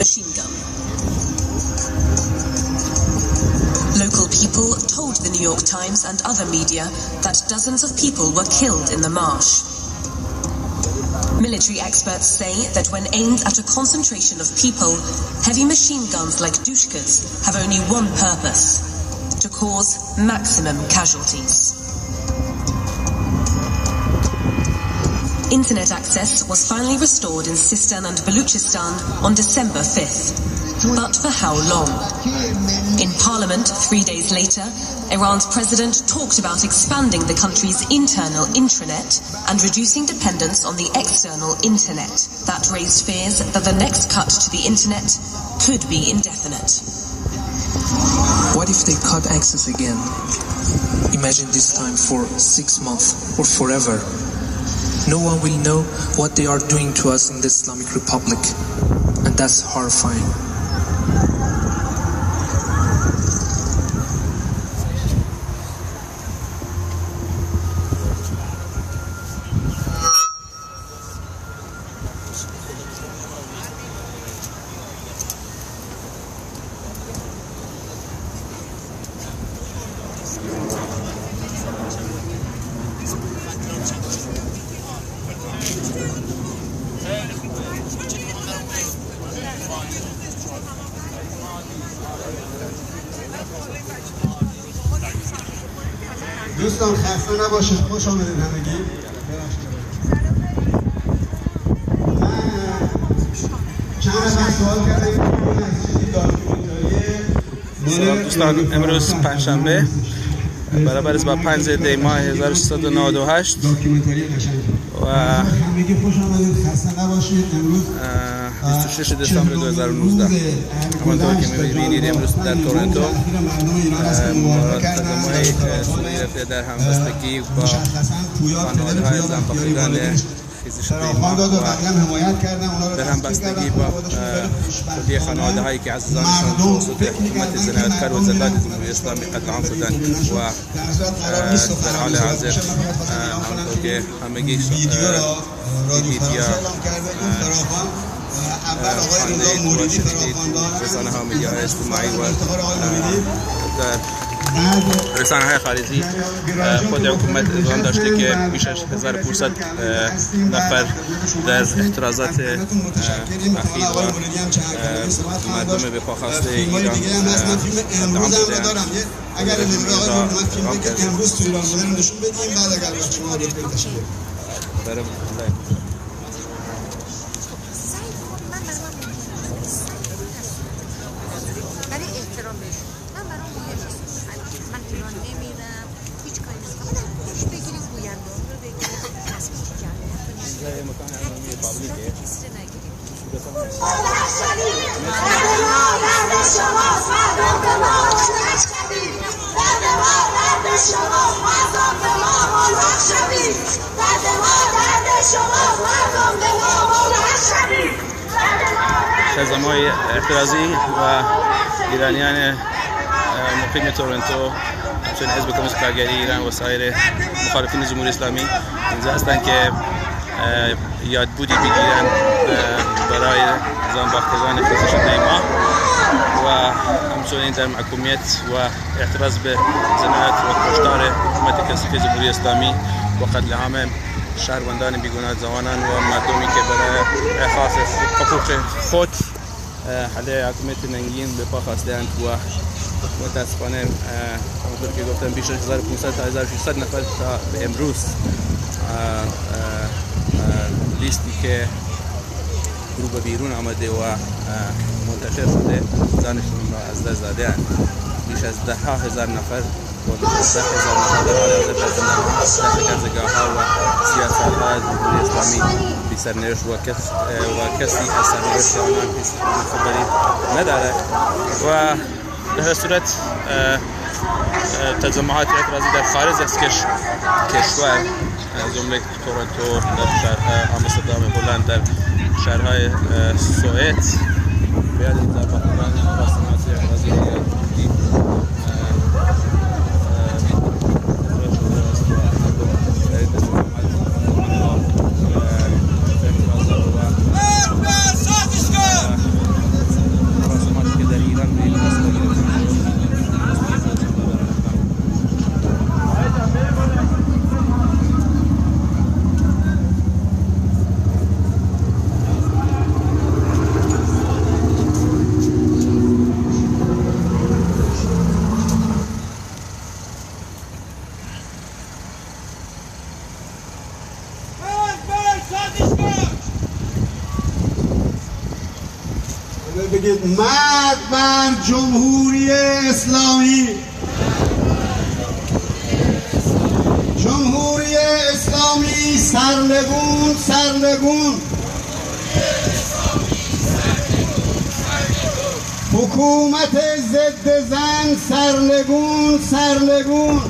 machine gun. Local people told the New York Times and other media that dozens of people were killed in the march. Military experts say that when aimed at a concentration of people, heavy machine guns like dushkas have only one purpose: to cause maximum casualties. Internet access was finally restored in Sistan and Baluchistan on December 5th. But for how long? In Parliament 3 days later, Iran's president talked about expanding the country's internal intranet and reducing dependence on the external internet. That raised fears that the next cut to the internet could be indefinite. What if they cut access again? Imagine this time for 6 months or forever. No one will know what they are doing to us in the Islamic Republic, and that's horrifying. دوستان خسته نباشید، خوش آمدید همگی. چند نفر سوال کردیم از چیزی داکیومنتاری. دوستان امروز پنجشنبه برابر است با 5 دیماه 1398 و 26 دسامبر 2019. همانطور که می‌بینید امروز در تورنتو مراسمات صورت گرفته در همبستگی با خانواده جانباختگان خیزش دیماه و در همبستگی با کلیه خانواده هایی که عزیزانشان توسط حکومت جنایتکار و جلادان جمهوری اسلامی قتل عام شدند و در حال حاضر همانطور که همگی دیدید یا خواندید و شنیدید رسانه ها میدیاهای اجتماعی و در رسانه های خارجی خود حکومت اعلام داشته که بیش از 1500 نفر در اعتراضات اخیر و مردم به پاخاسته ایران ادام بودند. اگر امروز تو ایران بودن نشون بدیم بعد اگر شما رو تشکیل خیزش اعتراضی و ایرانیان مقیم تورنتو همچنین حزب کمونیست کارگری ایران و سایر مخالفین جمهوری اسلامی اینجا هستند که یادبودی بگیرن برای جانباختگان خیزش دیماه و همچنین در محکومیت و اعتراض به جنایت و کشتار حکومت کثیف جمهوری اسلامی و قتل عام شهروندان بیگناه جوانان و مردمی که برای احقاق حقوق خود علیه حکومت ننگین به پا خواسته‌اند و متاسفانه همونطور که گفتم بیش از 1500 تا 1600 نفر تا به امروز لیستی که رو به بیرون آمده و منتشر شده جانشان را از دست داده‌اند. بیش از 10,000 نفر و 10,000 نفر در حال حاضر در شکنجهگاه‌ها و سیاست‌های جمهوری اسلامی بی سرنوشت و کسی از سرنوشت آنان هیچ خبری ندارد و به هر صورت تجمعات اعتراضی در خارج از کشور جمله تورنتو در شهر همدردی هلند در شهرهای سوئد بیاد جانباختگان مراسمات اعتراضی بگید مرد بر جمهوری اسلامی. جمهوری اسلامی سرنگون سرنگون. حکومت ضد زن سرنگون سرنگون.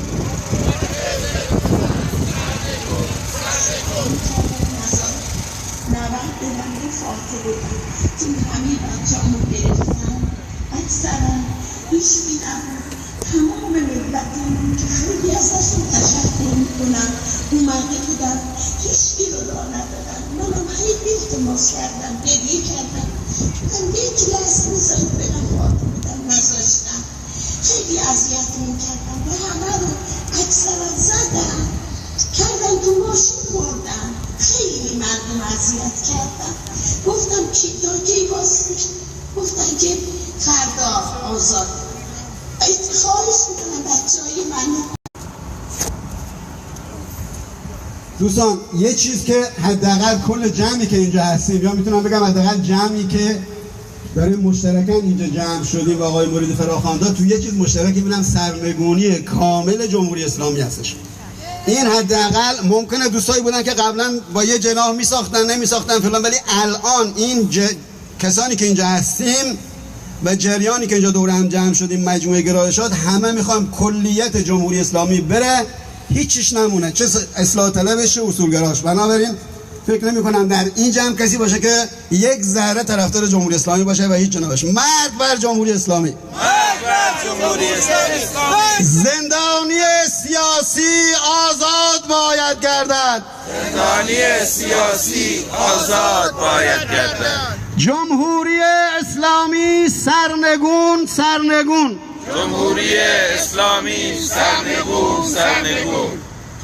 چون همه بچه‌هامو گرفتن اکثرا پیش میدم تمام ملتمون که خیلی ازشون تشکر میکنم اومده بودن هیچ رو راه ندادن. منم خیلی التماس کردم گریه کردم بودم یک لحظه میذارید برم خاطر بودم نذاشتم. خیلی اذیت میکردم و همه رو اکثرا زدم کردم تو ماشین بردم. خیلی مردم اذیت کردم. گفتم کی تا کی باز میشه؟ گفتن که فردا آزاد. خواهش میکنم بچه‌های منو. دوستان یه چیز که حداقل کل جمعی که اینجا هستیم یا میتونم بگم حداقل جمعی که داریم مشترکاً اینجا جمع شدیم و آقای مرید فراخوانده تو یه چیز مشترکی بودن سرنگونی کامل جمهوری اسلامی هستش. این حداقل ممکنه دوستایی بودن که قبلا با یه جناح میساختن نمیساختن فلان، ولی الان این کسانی که اینجا هستیم و جریانی که اینجا دور هم جمع شدیم مجموعه گرایشات همه میخوایم کلیت جمهوری اسلامی بره، هیچیش نمونه، چه اصلاح طلبش چه اصولگراش. بنابراین فکر نمی کنم در این جمع کسی باشه که یک ذره طرفدار جمهوری اسلامی باشه و هیچ جا نباشه. مرد بر جمهوری اسلامی. مرد بر جمهوری اسلامی. زندانی سیاسی آزاد باید گردد. زندانی سیاسی آزاد باید گردد. جمهوری اسلامی سرنگون سرنگون. جمهوری اسلامی سرنگون سرنگون.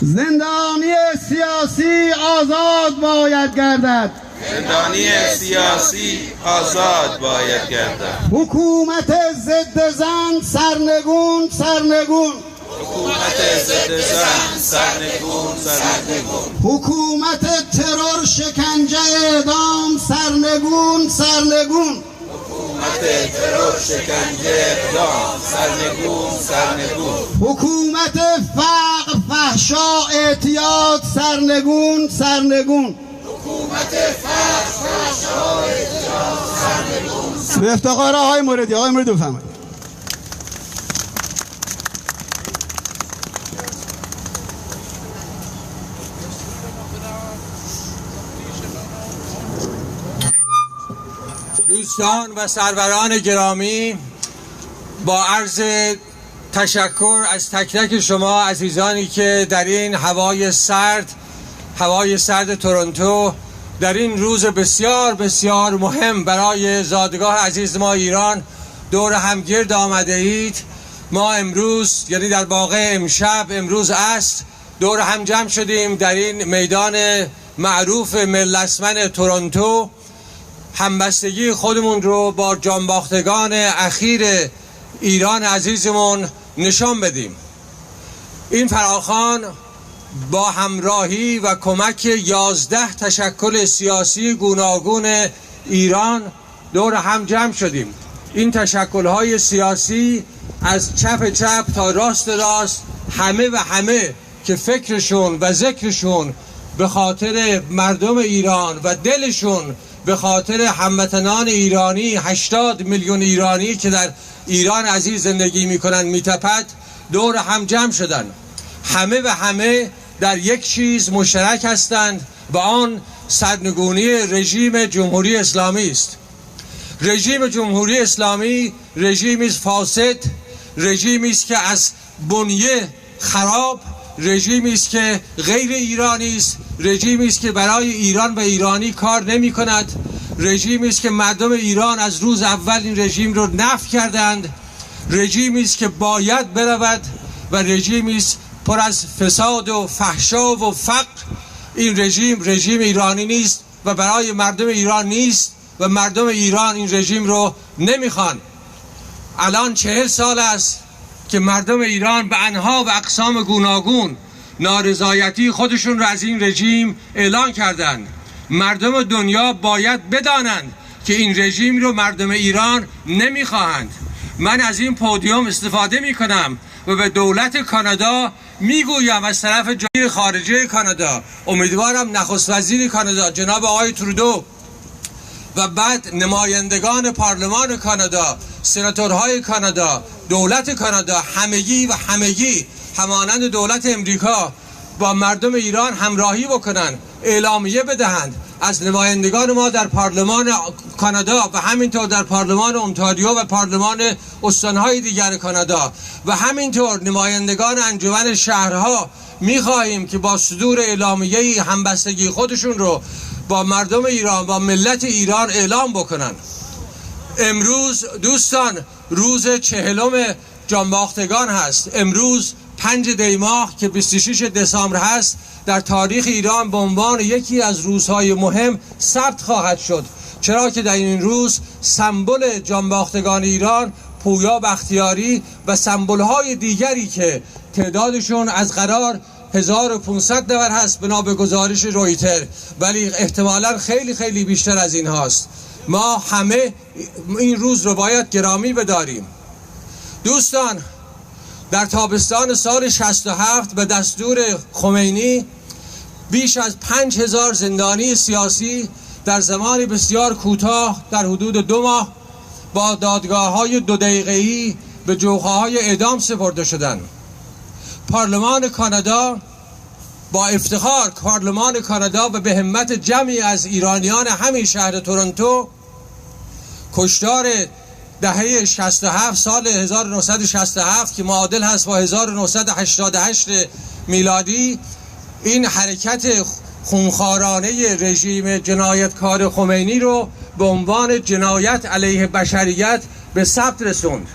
زندانی سیاسی آزاد باید گردد. زندانی سیاسی آزاد باید گردد. حکومت ضد زن سرنگون سرنگون. حکومت ضد زن سرنگون سرنگون. حکومت ترور شکنجه اعدام سرنگون سرنگون. حکومت ترور شکنجه اعدام سرنگون سرنگون. حکومت فقر فحشا اعتیاد سرنگون سرنگون. حکومت فقر فحشا اعتیاد سرنگون. به افتخار آقای موردی. آقای موردی بفرمایید. دوستان و سروران گرامی، با عرض تشکر از تک تک شما عزیزانی که در این هوای سرد تورنتو در این روز بسیار بسیار مهم برای زادگاه عزیز ما ایران دور هم گرد آمده اید. ما امروز، یعنی در واقع امروز عصر دور هم جمع شدیم در این میدان معروف ملسمن تورنتو همبستگی خودمون رو با جانباختگان اخیر ایران عزیزمون نشان بدیم. این فراخوان با همراهی و کمک 11 تشکل سیاسی گوناگون ایران دور هم جمع شدیم. این تشکل‌های سیاسی از چپ تا راست همه که فکرشون و ذکرشون به خاطر مردم ایران و دلشون به خاطر هموطنان ایرانی 80 میلیون ایرانی که در ایران عزیز زندگی میکنن میتپد دور هم جمع شدن. همه در یک چیز مشترک هستند و آن سرنگونی رژیم جمهوری اسلامی است. رژیم جمهوری اسلامی رژیمی است فاسد، رژیمی است که از بنیه خراب، رژیمی است که غیر ایرانی است، رژیمی است که برای ایران و ایرانی کار نمی کند، رژیمی است که مردم ایران از روز اول این رژیم رو نفی کردند، رژیمی است که باید برود و رژیمی است پر از فساد و فحشا و فقر. این رژیم ایرانی نیست و برای مردم ایران نیست و مردم ایران این رژیم رو نمیخوان. الان 40 سال است که مردم ایران به انواع و اقسام گوناگون نارضایتی خودشون رو از این رژیم اعلان کردند. مردم دنیا باید بدانند که این رژیم رو مردم ایران نمیخواهند. من از این پودیوم استفاده میکنم و به دولت کانادا میگویم از طرف وزیر خارجه کانادا، امیدوارم نخست وزیر کانادا جناب آقای تورنتو و بعد نمایندگان پارلمان کانادا، سناتورهای کانادا، دولت کانادا، همگی همانند دولت امریکا با مردم ایران همراهی بکنن، اعلامیه بدهند از نمایندگان ما در پارلمان کانادا و همینطور در پارلمان اونتاریو و پارلمان استانهای دیگر کانادا و همینطور نمایندگان انجمن شهرها می‌خواهیم که با صدور اعلامیه همبستگی خودشون رو با مردم ایران، با ملت ایران اعلام بکنن. امروز دوستان روز 40 جانباختگان هست. امروز 5 دیماه که 26 دسامبر هست در تاریخ ایران به عنوان یکی از روزهای مهم ثبت خواهد شد، چرا که در این روز سمبل جانباختگان ایران پویا بختیاری و سمبل‌های دیگری که تعدادشون از قرار 1500 نفر هست بنا به گزارش رویتر، ولی احتمالاً خیلی بیشتر از این هاست. ما همه این روز رو باید گرامی بداریم. دوستان در تابستان سال 67 به دستور خمینی بیش از 5000 زندانی سیاسی در زمان بسیار کوتاه در حدود 2 ماه با دادگاه‌های 2 دقیقه‌ای به جوقه‌های اعدام سپرده شدند. پارلمان کانادا با افتخار پارلمان کانادا و به همت جمعی از ایرانیان همین شهر تورنتو کشتار دهه 67 سال 1967 که معادل هست با 1988 میلادی این حرکت خونخوارانه رژیم جنایتکار خمینی رو به عنوان جنایت علیه بشریت به ثبت رسوند.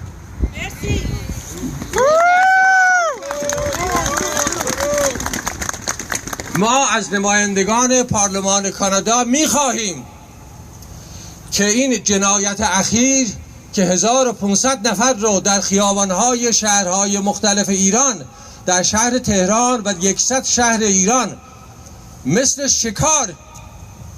ما از نمایندگان پارلمان کانادا می‌خواهیم که این جنایت اخیر که 1500 نفر رو در خیابان‌های شهرهای مختلف ایران، در شهر تهران و 100 شهر ایران مثل شکار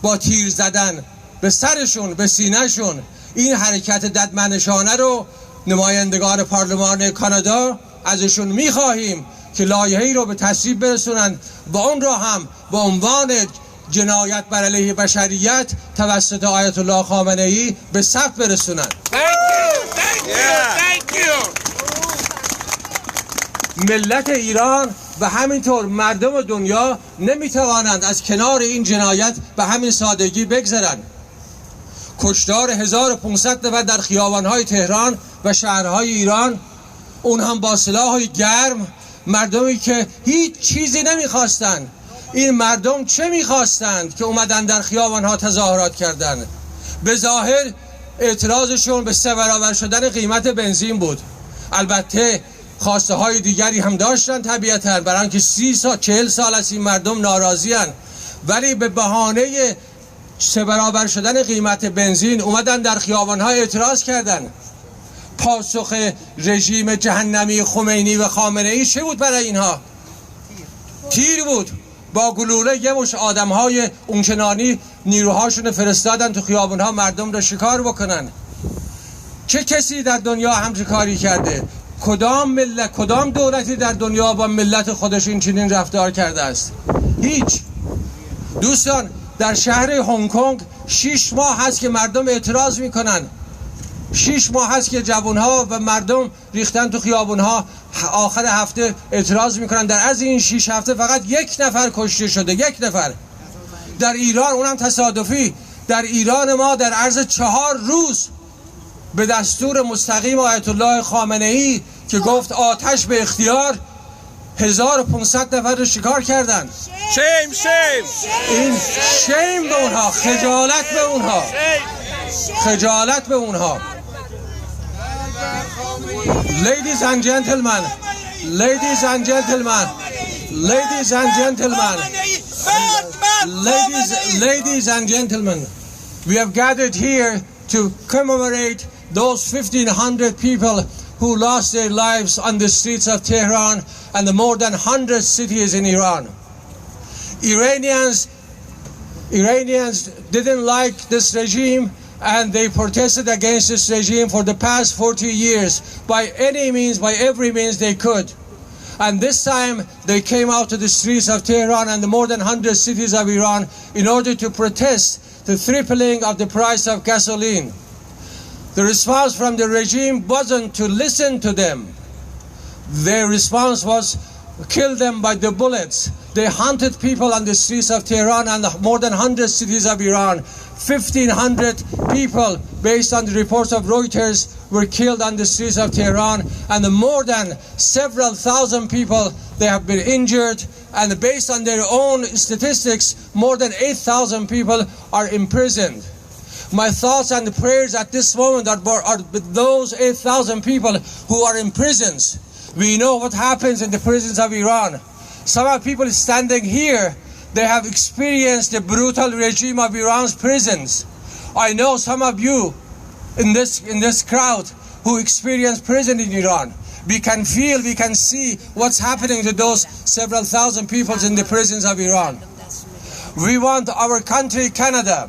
با تیر زدن به سرشون، به سینه‌شون، این حرکت ددمنشانه رو نمایندگان پارلمان کانادا ازشون می‌خواهیم که لایحه‌ای رو به تصویب برسونند و اون رو هم به عنوان جنایت بر علیه بشریت توسط آیت الله خامنه‌ای به ثبت برسونند. ملت ایران و همینطور مردم دنیا نمیتوانند از کنار این جنایت به همین سادگی بگذرند. کشتار 1500 نفر در خیابان‌های تهران و شهرهای ایران، اون هم با سلاح‌های گرم، مردمی که هیچ چیزی نمیخواستند. این مردم چه میخواستند که اومدن در خیابان‌ها تظاهرات کردند؟ به ظاهر اعتراضشون به 3 برابر شدن قیمت بنزین بود. البته خواسته های دیگری هم داشتن طبیعتاً، برای اینکه 40 سال از این مردم ناراضی هستند، ولی به بهانه 3 برابر شدن قیمت بنزین اومدن در خیابان‌ها اعتراض کردند. پاسخ رژیم جهنمی خمینی و خامنه‌ای چه بود برای اینها؟ تیر بود. با گلوله یه مش آدم‌های اونچنانی نیروهاشون فرستادن تو خیابون‌ها مردم رو شکار بکنن. چه کسی در دنیا همچین کاری کرده؟ کدام ملت، کدام دولتی در دنیا با ملت خودش این چنین رفتار کرده است؟ هیچ. دوستان در شهر هنگ کنگ 6 ماه هست که مردم اعتراض میکنن. 6 ماه هست که جوانها و مردم ریختن تو خیابونها، آخر هفته اعتراض میکنن. در از این 6 هفته فقط 1 نفر کشته شده، 1 نفر. در ایران، اونم تصادفی، در ایران ما در عرض 4 روز به دستور مستقیم آیت الله خامنه‌ای که گفت آتش به اختیار، 1500 نفر رو شکار کردن. شیم شیم. این شیم به اونها، خجالت به اونها، خجالت به اونها. Ladies and gentlemen, ladies and gentlemen, ladies and gentlemen, ladies and gentlemen, we have gathered here to commemorate those 1,500 people who lost their lives on the streets of Tehran and the more than 100 cities in Iran. Iranians didn't like this regime, and they protested against this regime for the past 40 years by any means, by every means they could. And this time they came out to the streets of Tehran and the more than 100 cities of Iran in order to protest the tripling of the price of gasoline. The response from the regime wasn't to listen to them. Their response was kill them by the bullets. They hunted people on the streets of Tehran and more than 100 cities of Iran. 1,500 people, based on the reports of Reuters, were killed on the streets of Tehran, and more than several thousand people, they have been injured, and based on their own statistics, more than 8,000 people are imprisoned. My thoughts and prayers at this moment are with those 8,000 people who are in prisons. We know what happens in the prisons of Iran. Some of the people standing here, they have experienced the brutal regime of Iran's prisons. I know some of you in this crowd who experience prison in Iran. We can feel, we can see what's happening to those several thousand people in the prisons of Iran. We want our country, Canada.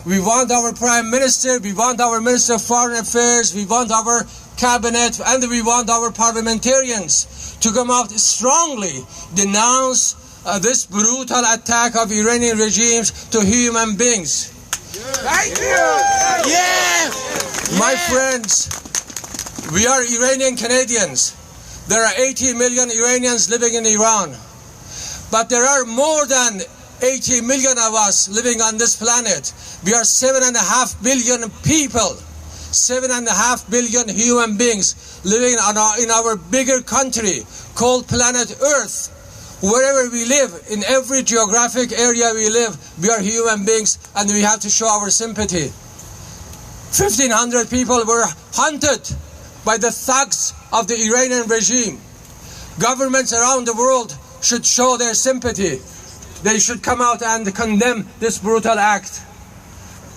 We want our Prime Minister, we want our Minister of Foreign Affairs, we want our cabinet, and we want our parliamentarians to come out strongly, denounce this brutal attack of Iranian regimes to human beings. Thank you! Yes! My friends, we are Iranian Canadians. There are 80 million Iranians living in Iran. But there are more than 80 million of us living on this planet. We are 7.5 billion people, 7.5 billion human beings living in our bigger country called planet Earth. Wherever we live, in every geographic area we live, we are human beings and we have to show our sympathy. 1,500 people were hunted by the thugs of the Iranian regime. Governments around the world should show their sympathy. They should come out and condemn this brutal act.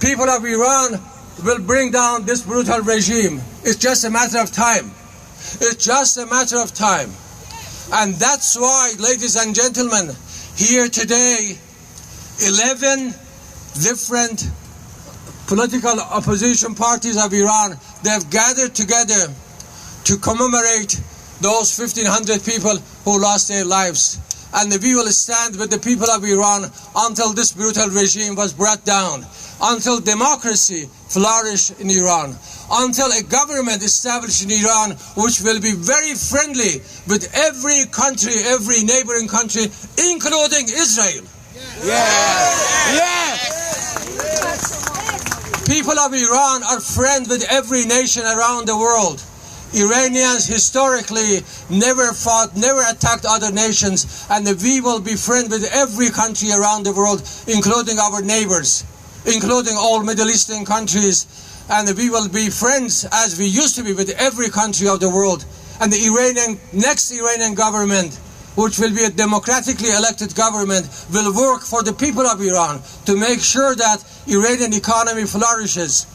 People of Iran will bring down this brutal regime. It's just a matter of time. It's just a matter of time. And that's why, ladies and gentlemen, here today, 11 different political opposition parties of Iran, they've gathered together to commemorate those 1,500 people who lost their lives. And we will stand with the people of Iran until this brutal regime was brought down, until democracy flourished in Iran, until a government established in Iran which will be very friendly with every country, every neighboring country, including Israel. Yes! Yes! People of Iran are friends with every nation around the world. Iranians historically never fought, never attacked other nations, and we will be friends with every country around the world, including our neighbors, including all Middle Eastern countries, and we will be friends as we used to be with every country of the world. And the next Iranian government, which will be a democratically elected government, will work for the people of Iran to make sure that Iranian economy flourishes,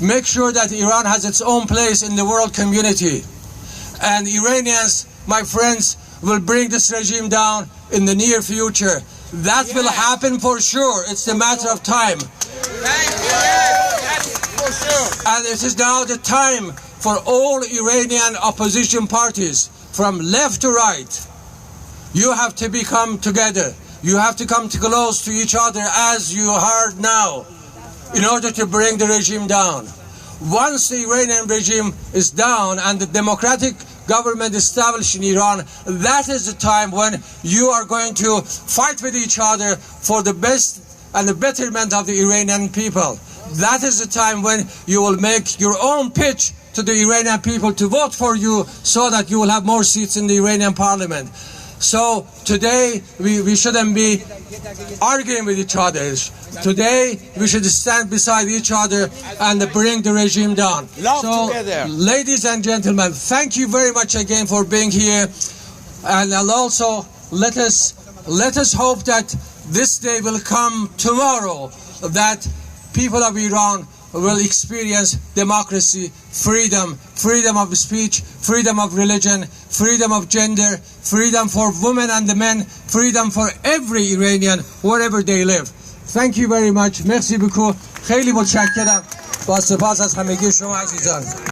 make sure that Iran has its own place in the world community. And Iranians, my friends, will bring this regime down in the near future. That will happen for sure. It's a matter of time. And it is now the time for all Iranian opposition parties, from left to right. You have to become together. You have to come close to each other as you heard now, in order to bring the regime down. Once the Iranian regime is down and the democratic government established in Iran, that is the time when you are going to fight with each other for the best and the betterment of the Iranian people. That is the time when you will make your own pitch to the Iranian people to vote for you, so that you will have more seats in the Iranian parliament. So today we shouldn't be arguing with each other. Today we should stand beside each other and bring the regime down. Love together. Ladies and gentlemen, thank you very much again for being here. And also let us hope that this day will come tomorrow, that people of Iran will experience democracy, freedom, freedom of speech, freedom of religion, freedom of gender, freedom for women and the men, freedom for every Iranian wherever they live. Thank you very much. Merci beaucoup. خیلی متشکرم. با سپاس از همگی شما عزیزان.